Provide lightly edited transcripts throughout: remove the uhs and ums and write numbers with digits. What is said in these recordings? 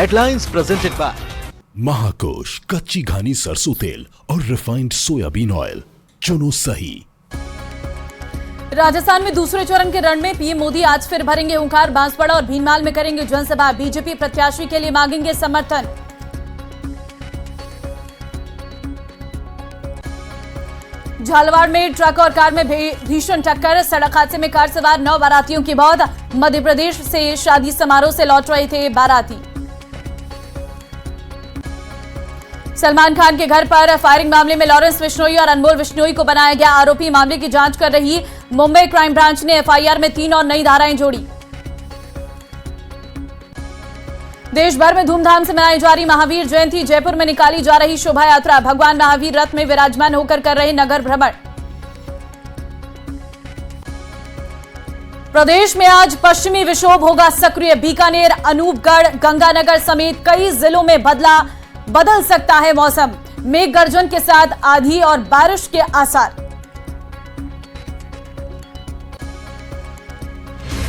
Headlines presented by महाकोश कच्ची घानी सरसों तेल और रिफाइंड सोयाबीन ऑयल चुनो सही। राजस्थान में दूसरे चरण के रण में पीएम मोदी आज फिर भरेंगे हुंकार। बांसवाड़ा और भीनमाल में करेंगे जनसभा। बीजेपी प्रत्याशी के लिए मांगेंगे समर्थन। झालावाड़ में ट्रक और कार में भीषण टक्कर। सड़क हादसे में कार सवार 9 बारातियों की मौत। मध्य प्रदेश से शादी समारोह से लौट रहे थे बाराती। सलमान खान के घर पर फायरिंग मामले में लॉरेंस बिश्नोई और अनमोल बिश्नोई को बनाया गया आरोपी। मामले की जांच कर रही मुंबई क्राइम ब्रांच ने एफआईआर में 3 और नई धाराएं जोड़ी। देश भर में धूमधाम से मनाई जा रही महावीर जयंती। जयपुर में निकाली जा रही शोभा यात्रा। भगवान महावीर रथ में विराजमान होकर कर रहे नगर भ्रमण। प्रदेश में आज पश्चिमी विक्षोभ होगा सक्रिय। बीकानेर, अनूपगढ़, गंगानगर समेत कई जिलों में बदल सकता है मौसम। मेघ गर्जन के साथ आंधी और बारिश के आसार।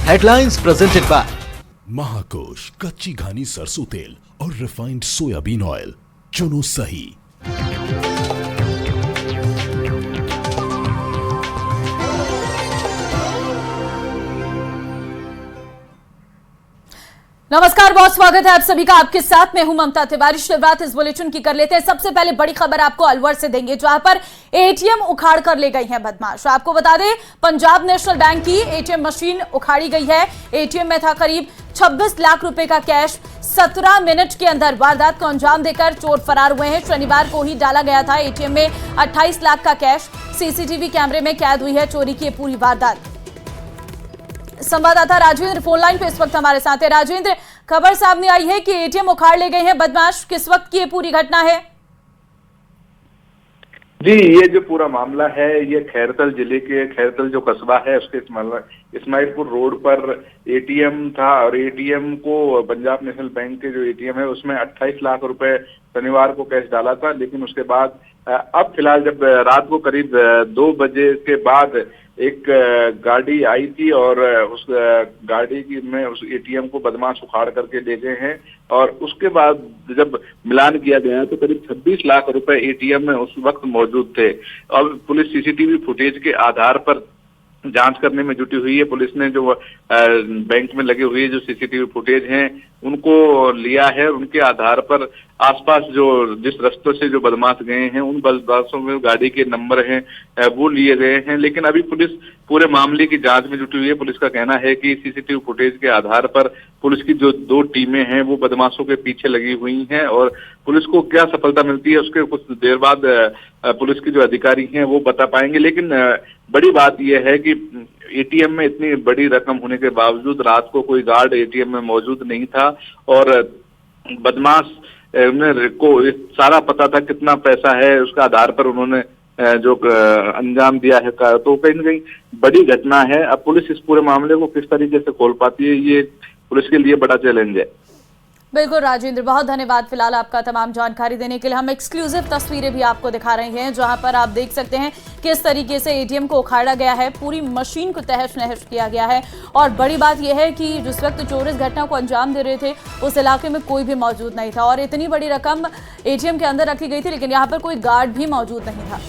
हेडलाइंस प्रेजेंटेड बाय महाकोश कच्ची घानी सरसों तेल और रिफाइंड सोयाबीन ऑयल चुनो सही। नमस्कार, बहुत स्वागत है आप सभी का। आपके साथ में हूं ममता तिवारी। शुरुआत इस बुलेटिन की कर लेते हैं। सबसे पहले बड़ी खबर आपको अलवर से देंगे, जहां पर एटीएम उखाड़ कर ले गई हैं बदमाश। आपको बता दें, पंजाब नेशनल बैंक की एटीएम मशीन उखाड़ी गई है। एटीएम में था करीब 26 लाख रुपए का कैश। 17 मिनट के अंदर वारदात को अंजाम देकर चोर फरार हुए हैं। शनिवार को ही डाला गया था एटीएम में 28 लाख का कैश। सीसीटीवी कैमरे में कैद हुई है चोरी की पूरी वारदात। संवाददाता राजेंद्र फोनलाइन पे इस वक्त हमारे साथ है। राजेंद्र, खबर सामने आई है कि एटीएम उखाड़ ले गए हैं बदमाश। किस वक्त की ये पूरी घटना है? जी, ये जो पूरा मामला है ये खैरतल जिले के खैरतल जो कस्बा है उसके इस्माइलपुर रोड पर एटीएम था। और एटीएम को पंजाब नेशनल बैंक के जो एटीएम है उसमें 28 लाख रुपए शनिवार को कैश डाला था। लेकिन उसके बाद अब फिलहाल जब रात को करीब 2 बजे के बाद एक गाड़ी आई थी और उस गाड़ी की में उस एटीएम को बदमाश उखाड़ करके ले गए हैं। और उसके बाद जब मिलान किया गया तो करीब 26 लाख रुपए एटीएम में उस वक्त मौजूद थे। और पुलिस सीसीटीवी फुटेज के आधार पर जांच करने में जुटी हुई है। पुलिस ने जो बैंक में लगे हुए जो सीसीटीवी फुटेज हैं उनको लिया है। उनके आधार पर आसपास जो जिस रास्तों से जो बदमाश गए हैं उन बदमाशों में गाड़ी के नंबर हैं वो लिए गए हैं। लेकिन अभी पुलिस पूरे मामले की जांच में जुटी हुई है। पुलिस का कहना है कि सीसीटीवी फुटेज के आधार पर पुलिस की जो 2 टीमें हैं वो बदमाशों के पीछे लगी हुई हैं। और पुलिस को क्या सफलता मिलती है उसके कुछ देर बाद पुलिस के जो अधिकारी हैं वो बता पाएंगे। लेकिन बड़ी बात यह है कि एटीएम में इतनी बड़ी रकम होने के बावजूद रात को कोई गार्ड एटीएम में मौजूद नहीं था। और बदमाश को सारा पता था कितना पैसा है, उसका आधार पर उन्होंने जो अंजाम दिया है तो कहीं न कहीं बड़ी घटना है। अब पुलिस इस पूरे मामले को किस तरीके से खोल पाती है ये पुलिस के लिए बड़ा चैलेंज है। बिल्कुल राजेंद्र, बहुत धन्यवाद फिलहाल आपका तमाम जानकारी देने के लिए। हम एक्सक्लूसिव तस्वीरें भी आपको दिखा रहे हैं, जहां पर आप देख सकते हैं किस तरीके से एटीएम को उखाड़ा गया है। पूरी मशीन को तहस नहस किया गया है। और बड़ी बात यह है कि जिस वक्त चोर इस घटना को अंजाम दे रहे थे उस इलाके में कोई भी मौजूद नहीं था। और इतनी बड़ी रकम एटीएम के अंदर रखी गई थी, लेकिन यहाँ पर कोई गार्ड भी मौजूद नहीं था।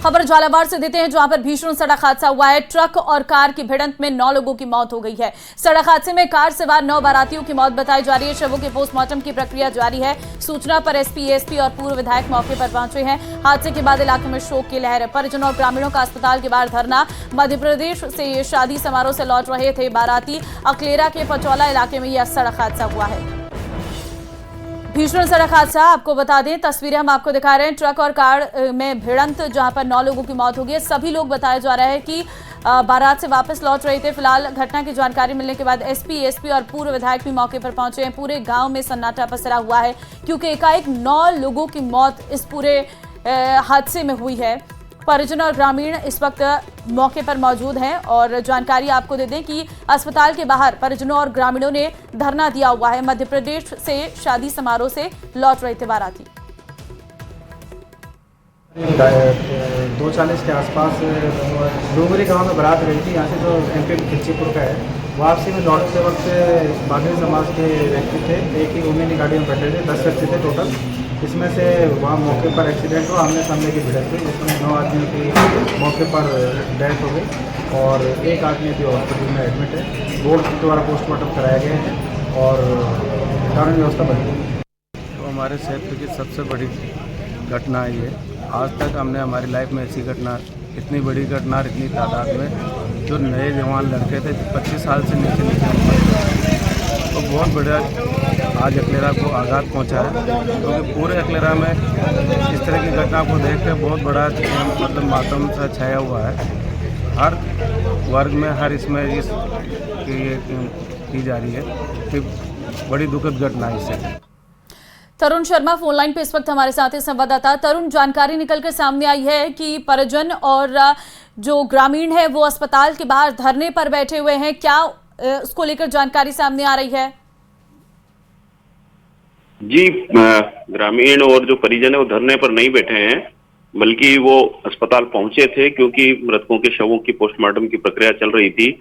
खबर झालावाड़ से देते हैं, जहां पर भीषण सड़क हादसा हुआ है। ट्रक और कार की भिड़ंत में 9 लोगों की मौत हो गई है। सड़क हादसे में कार सवार 9 बारातियों की मौत बताई जा रही है। शवों के पोस्टमार्टम की प्रक्रिया जारी है। सूचना पर एसपी, एएसपी और पूर्व विधायक मौके पर पहुंचे हैं। हादसे के बाद इलाके में शोक की लहर है। परिजनों और ग्रामीणों का अस्पताल के बाहर धरना। मध्य प्रदेश से शादी समारोह से लौट रहे थे बाराती। अकलेरा के पचौला इलाके में यह सड़क हादसा हुआ है। भीषण सड़क हादसा, आपको बता दें, तस्वीरें हम आपको दिखा रहे हैं। ट्रक और कार में भिड़ंत, जहां पर 9 लोगों की मौत हो गई है। सभी लोग बताया जा रहा है कि बारात से वापस लौट रहे थे। फिलहाल घटना की जानकारी मिलने के बाद एसपी, एएसपी और पूर्व विधायक भी मौके पर पहुंचे हैं। पूरे गांव में सन्नाटा पसरा हुआ है, क्योंकि एकाएक 9 लोगों की मौत इस पूरे हादसे में हुई है। परिजन और ग्रामीण इस वक्त मौके पर मौजूद हैं। और जानकारी आपको दे दें कि अस्पताल के बाहर परिजनों और ग्रामीणों ने धरना दिया हुआ है। मध्य प्रदेश से शादी समारोह से लौट रहे थे बाराती। 2:40 के आसपास डोंगरी गांव में बारात रही थी। यहाँ से जो एमपी खिलचीपुर का है वापसी में लौटते वक्त बाघरी समाज के व्यक्ति थे, एक ही ओमिनी गाड़ी में बैठे थे, 10 व्यक्ति थे टोटल। इसमें से वहाँ मौके पर एक्सीडेंट हुआ, आमने सामने की भिड़ंत हुई, जिसमें 9 आदमियों की मौके पर डेथ हो गई और एक आदमी अभी हॉस्पिटल में एडमिट है। बोर्ड के द्वारा पोस्टमार्टम कराया गया है और कानून व्यवस्था बनी है। तो हमारे क्षेत्र की सबसे बड़ी घटना है ये। आज तक हमने हमारी लाइफ में ऐसी घटना, इतनी बड़ी घटना, इतनी तादाद में जो नए जवान लड़के थे 25 साल से नीचे उम्र तो बहुत बड़ा आज अकलेरा को आघात पहुंचा है, क्योंकि पूरे अकलेरा में इस तरह की घटना को देख कर बहुत बड़ा मतलब मातम सा छाया हुआ है। हर वर्ग में, हर इसमें ये की जा रही है कि बड़ी दुखद घटना है इससे। तरुण शर्मा फोन लाइन पे इस वक्त हमारे साथ हैं संवाददाता। तरुण, जानकारी निकलकर सामने आई है कि परिजन और जो ग्रामीण है वो अस्पताल के बाहर धरने पर बैठे हुए हैं, क्या उसको लेकर जानकारी सामने आ रही है? जी, ग्रामीण और जो परिजन है वो धरने पर नहीं बैठे हैं, बल्कि वो अस्पताल पहुंचे थे क्योंकि मृतकों के शवों की पोस्टमार्टम की प्रक्रिया चल रही थी।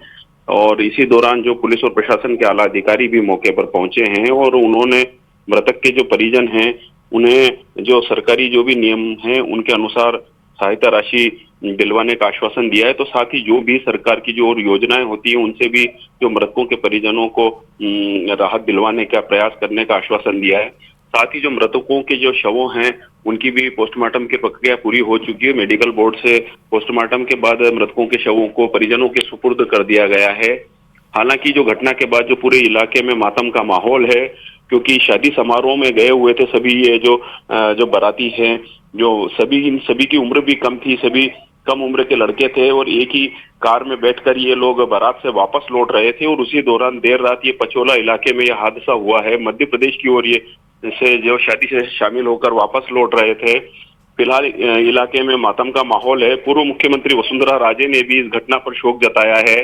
और इसी दौरान जो पुलिस और प्रशासन के आला अधिकारी भी मौके पर पहुंचे हैं और उन्होंने मृतक के जो परिजन हैं उन्हें जो सरकारी जो भी नियम हैं उनके अनुसार सहायता राशि दिलवाने का आश्वासन दिया है। तो साथ ही जो भी सरकार की जो और योजनाएं होती हैं उनसे भी जो मृतकों के परिजनों को राहत दिलवाने का प्रयास करने का आश्वासन दिया है। साथ ही जो मृतकों के जो शवों हैं उनकी भी पोस्टमार्टम की प्रक्रिया पूरी हो चुकी है। मेडिकल बोर्ड से पोस्टमार्टम के बाद मृतकों के शवों को परिजनों के सुपुर्द कर दिया गया है। हालांकि जो घटना के बाद जो पूरे इलाके में मातम का माहौल है, क्योंकि शादी समारोह में गए हुए थे सभी ये जो बाराती हैं, जो इन सभी की उम्र भी कम थी, सभी कम उम्र के लड़के थे और एक ही कार में बैठकर ये लोग बारात से वापस लौट रहे थे और उसी दौरान देर रात ये पचोला इलाके में यह हादसा हुआ है। मध्य प्रदेश की ओर ये से जो शादी से शामिल होकर वापस लौट रहे थे। फिलहाल इलाके में मातम का माहौल है। पूर्व मुख्यमंत्री वसुंधरा राजे ने भी इस घटना पर शोक जताया है।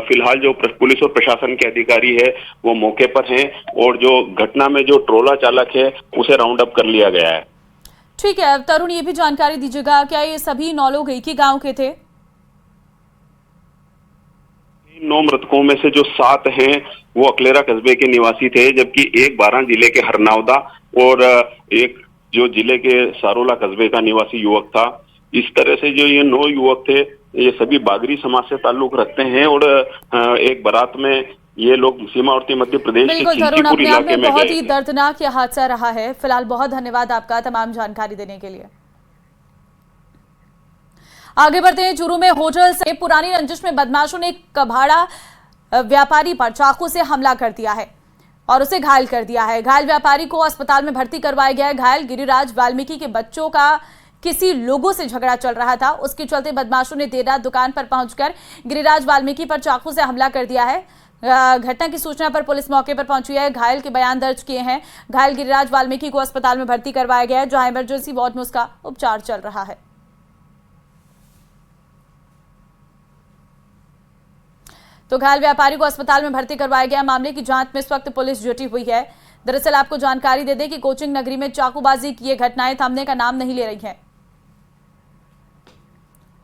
फिलहाल जो पुलिस और प्रशासन के अधिकारी है वो मौके पर हैं और जो घटना में जो ट्रोला चालक है उसे राउंड अप कर लिया गया है। ठीक है तरुण, ये भी जानकारी दीजिएगा, क्या ये सभी 9 लोग एक ही गांव के थे? 9 मृतकों में से जो 7 हैं वो अकलेरा कस्बे के निवासी थे, जबकि एक 12 जिले के हरनौदा और एक जो जिले के सारोला कस्बे का निवासी युवक था। इस तरह से जो ये 9 युवक थे ये सभी बागरी समाज से ताल्लुक रखते हैं और एक बारात में ये लोग सीमावर्ती मध्य प्रदेश के चिल्चीपुर इलाके में बहुत ही दर्दनाक यह हादसा रहा है। फिलहाल बहुत धन्यवाद आपका तमाम जानकारी देने के लिए। आगे बढ़ते हैं। चूरू में होटल से पुरानी रंजिश में बदमाशों ने कबाड़ा व्यापारी पर चाकू से हमला कर दिया है और उसे घायल कर दिया है। घायल व्यापारी को अस्पताल में भर्ती करवाया गया है। घायल गिरिराज वाल्मीकि के बच्चों का किसी लोगों से झगड़ा चल रहा था, उसके चलते बदमाशों ने देर रात दुकान पर पहुंचकर गिरिराज वाल्मीकि पर चाकू से हमला कर दिया है। घटना की सूचना पर पुलिस मौके पर पहुंची है। घायल के बयान दर्ज किए हैं। घायल गिरिराज वाल्मीकि को अस्पताल में भर्ती करवाया गया है, जहां इमरजेंसी वार्ड में उसका उपचार चल रहा है। तो घायल व्यापारी को अस्पताल में भर्ती करवाया गया। मामले की जांच में इस वक्त पुलिस जुटी हुई है। दरअसल आपको जानकारी दे दें कि कोचिंग नगरी में चाकूबाजी की ये घटनाएं थमने का नाम नहीं ले रही हैं।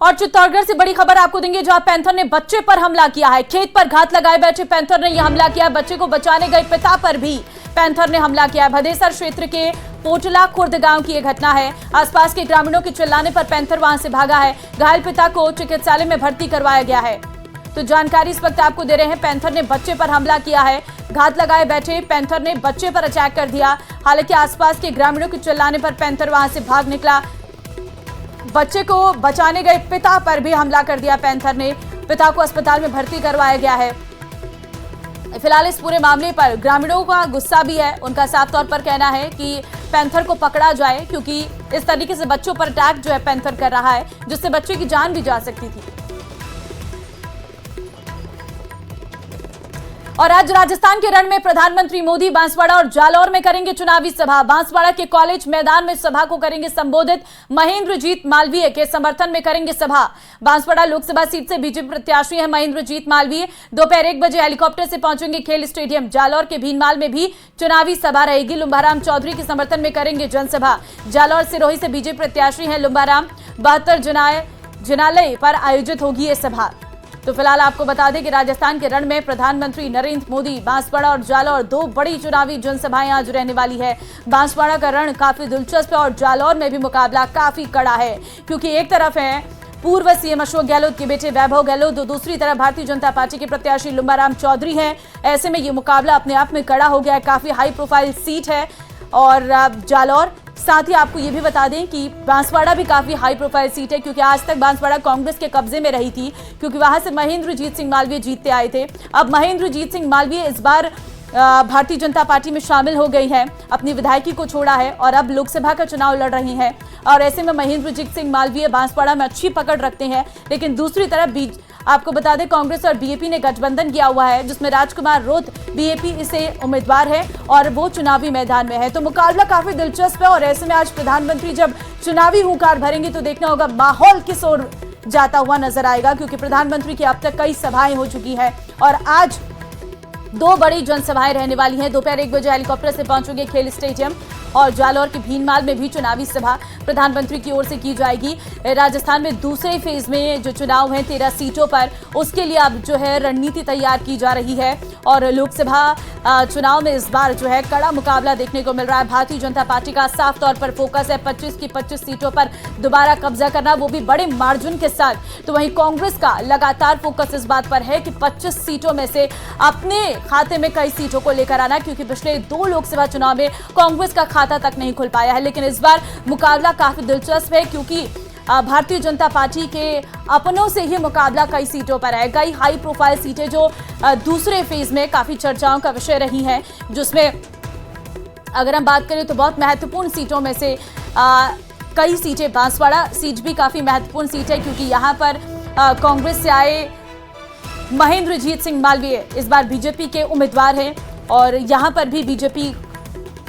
और चित्तौड़गढ़ से बड़ी खबर आपको देंगे, जहां पैंथर ने बच्चे पर हमला किया है। खेत पर घात लगाए बैठे पैंथर ने यह हमला किया। बच्चे को बचाने गए पिता पर भी पैंथर ने हमला किया। भदेसर क्षेत्र के पोटला खुर्द गांव की यह घटना है। आसपास के ग्रामीणों के चिल्लाने पर पैंथर वहां से भागा है। घायल पिता को चिकित्सालय में भर्ती करवाया गया है। तो जानकारी इस वक्त आपको दे रहे हैं। पैंथर ने बच्चे पर हमला किया है। घात लगाए बैठे पैंथर ने बच्चे पर अटैक कर दिया। हालांकि आसपास के ग्रामीणों के चिल्लाने पर पैंथर वहां से भाग निकला। बच्चे को बचाने गए पिता पर भी हमला कर दिया पैंथर ने। पिता को अस्पताल में भर्ती करवाया गया है। फिलहाल इस पूरे मामले पर ग्रामीणों का गुस्सा भी है। उनका साफ तौर पर कहना है कि पैंथर को पकड़ा जाए, क्योंकि इस तरीके से बच्चों पर अटैक जो है पैंथर कर रहा है, जिससे बच्चे की जान भी जा सकती थी। और आज राजस्थान के रण में प्रधानमंत्री मोदी बांसवाड़ा और जालौर में करेंगे चुनावी सभा। बांसवाड़ा के कॉलेज मैदान में सभा को करेंगे संबोधित। महेंद्रजीत मालवीय के समर्थन में करेंगे सभा। बांसवाड़ा लोकसभा सीट से बीजेपी प्रत्याशी है महेंद्रजीत मालवीय। दोपहर 1 बजे हेलीकॉप्टर से पहुंचेंगे खेल स्टेडियम। जालौर के भीनमाल में भी चुनावी सभा रहेगी। लुम्बाराम चौधरी के समर्थन में करेंगे जनसभा। जालौर सिरोही से बीजेपी प्रत्याशी है लुम्बाराम। 72 जिनालय पर आयोजित होगी ये सभा। तो फिलहाल आपको बता दें कि राजस्थान के रण में प्रधानमंत्री नरेंद्र मोदी बांसवाड़ा और जालौर दो बड़ी चुनावी जनसभाएं आज रहने वाली है। बांसवाड़ा का रण काफी दिलचस्प है और जालौर में भी मुकाबला काफी कड़ा है, क्योंकि एक तरफ है पूर्व सीएम अशोक गहलोत के बेटे वैभव गहलोत, तो दूसरी तरफ भारतीय जनता पार्टी के प्रत्याशी लुम्बाराम चौधरी हैं। ऐसे में ये मुकाबला अपने आप में कड़ा हो गया है, काफी हाई प्रोफाइल सीट है। और जालौर, साथ ही आपको ये भी बता दें कि बांसवाड़ा भी काफी हाई प्रोफाइल सीट है, क्योंकि आज तक बांसवाड़ा कांग्रेस के कब्जे में रही थी, क्योंकि वहां से महेंद्रजीत सिंह मालवीय जीतते आए थे। अब महेंद्रजीत सिंह मालवीय इस बार भारतीय जनता पार्टी में शामिल हो गई है, अपनी विधायकी को छोड़ा है और अब लोकसभा का चुनाव लड़ रही हैं। और ऐसे में महेंद्रजीत सिंह मालवीय बांसवाड़ा में अच्छी पकड़ रखते हैं, लेकिन दूसरी तरफ आपको बता दें कांग्रेस और बीएपी ने गठबंधन किया हुआ है, जिसमें राजकुमार रोत बीएपी से उम्मीदवार है और वो चुनावी मैदान में है। तो मुकाबला काफी दिलचस्प है और ऐसे में आज प्रधानमंत्री जब चुनावी हुंकार भरेंगे तो देखना होगा माहौल किस ओर जाता हुआ नजर आएगा, क्योंकि प्रधानमंत्री की अब तक कई सभाएं हो चुकी है और आज दो बड़ी जनसभाएं रहने वाली हैं। दोपहर 1 बजे हेलीकॉप्टर से पहुंचेंगे खेल स्टेडियम और जालौर के भीनमाल में भी चुनावी सभा प्रधानमंत्री की ओर से की जाएगी। राजस्थान में दूसरे फेज में जो चुनाव है 13 सीटों पर, उसके लिए अब जो है रणनीति तैयार की जा रही है और लोकसभा चुनाव में इस बार जो है कड़ा मुकाबला देखने को मिल रहा है। भारतीय जनता पार्टी का साफ तौर पर फोकस है 25 की 25 सीटों पर दोबारा कब्जा करना, वो भी बड़े मार्जिन के साथ। तो वहीं कांग्रेस का लगातार फोकस इस बात पर है कि 25 सीटों में से अपने खाते में कई सीटों को लेकर आना, क्योंकि पिछले 2 लोकसभा चुनाव में कांग्रेस का खाता तक नहीं खुल पाया है। लेकिन इस बार मुकाबला काफी दिलचस्प है, क्योंकि भारतीय जनता पार्टी के अपनों से ही मुकाबला कई सीटों पर है, कई हाई प्रोफाइल सीटें जो दूसरे फेज में काफी चर्चाओं का विषय रही हैं, जिसमें अगर हम बात करें तो बहुत महत्वपूर्ण सीटों में से कई सीटें, बांसवाड़ा सीट भी काफी महत्वपूर्ण सीट है, क्योंकि यहाँ पर कांग्रेस से आए महेंद्रजीत सिंह मालवीय इस बार बीजेपी के उम्मीदवार हैं और यहाँ पर भी बीजेपी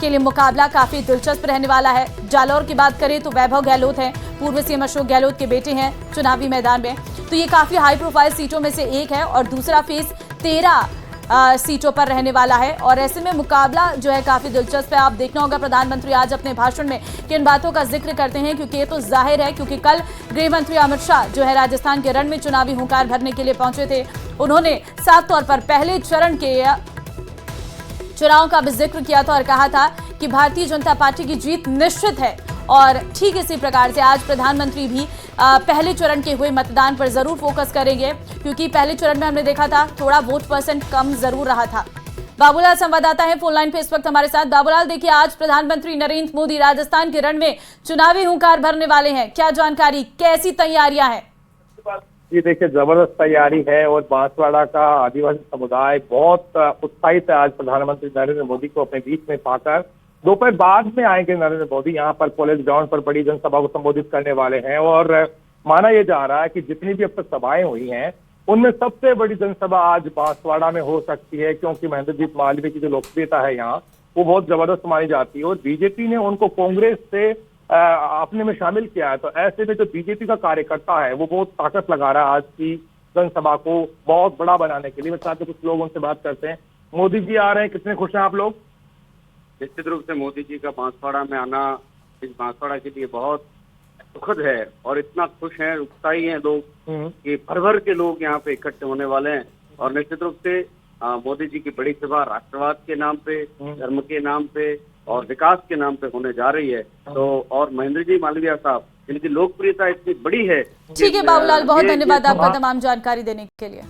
के लिए मुकाबला काफी दिलचस्प रहने वाला है। जालौर की बात करें तो वैभव गहलोत हैं, पूर्व सीएम अशोक गहलोत के बेटे हैं चुनावी मैदान में, तो ये काफी हाई प्रोफाइल सीटों में से एक है और दूसरा फेज 13 सीटों पर रहने वाला है और ऐसे में मुकाबला जो है काफी दिलचस्प है। आप देखना होगा प्रधानमंत्री आज अपने भाषण में किन बातों का जिक्र करते हैं, क्योंकि ये तो जाहिर है, क्योंकि कल गृह मंत्री अमित शाह जो है राजस्थान के रण में चुनावी हुंकार भरने के लिए पहुंचे थे। उन्होंने साफ तौर पर पहले चरण के चुनाव का भी जिक्र किया था और कहा था कि भारतीय जनता पार्टी की जीत निश्चित है और ठीक इसी प्रकार से आज प्रधानमंत्री भी पहले चरण के हुए मतदान पर जरूर फोकस करेंगे, क्योंकि पहले चरण में हमने देखा था थोड़ा वोट परसेंट कम जरूर रहा था। बाबूलाल संवाददाता है फोन लाइन पे इस वक्त हमारे साथ। बाबूलाल, देखिए आज प्रधानमंत्री नरेंद्र मोदी राजस्थान के रण में चुनावी हुंकार भरने वाले हैं, क्या जानकारी, कैसी तैयारियां हैं? जी देखिए, जबरदस्त तैयारी है और बांसवाड़ा का आदिवासी समुदाय बहुत उत्साहित है आज प्रधानमंत्री नरेंद्र मोदी को अपने बीच में पाकर। दोपहर बाद में आएंगे नरेंद्र मोदी, यहाँ पर कॉलेज ग्राउंड पर बड़ी जनसभा को संबोधित करने वाले हैं और माना यह जा रहा है कि जितनी भी अब तक सभाएं हुई हैं उनमें सबसे बड़ी जनसभा आज बांसवाड़ा में हो सकती है, क्योंकि महेंद्रजीत मालवीय की जो लोकप्रियता है यहाँ वो बहुत जबरदस्त मानी जाती है और बीजेपी ने उनको कांग्रेस से अपने में शामिल किया है। तो ऐसे में जो बीजेपी का कार्यकर्ता है वो बहुत ताकत लगा रहा है आज की जनसभा को बहुत बड़ा बनाने के लिए। मैं चाहते कुछ लोग उनसे बात करते हैं। मोदी जी आ रहे हैं, कितने खुश हैं आप लोग? निश्चित रूप से मोदी जी का बांसवाड़ा में आना इस बांसवाड़ा के लिए बहुत सुखद है और इतना खुश हैं, उत्साही हैं लोग कि भर भर के लोग यहाँ पे इकट्ठे होने वाले हैं और निश्चित रूप से मोदी जी की बड़ी सभा राष्ट्रवाद के नाम पे, धर्म के नाम पे और विकास के नाम पे होने जा रही है। तो और महेंद्र जी मालवीय साहब, इनकी लोकप्रियता इतनी बड़ी है। ठीक है बाबूलाल, बहुत धन्यवाद आपका तमाम जानकारी देने के लिए।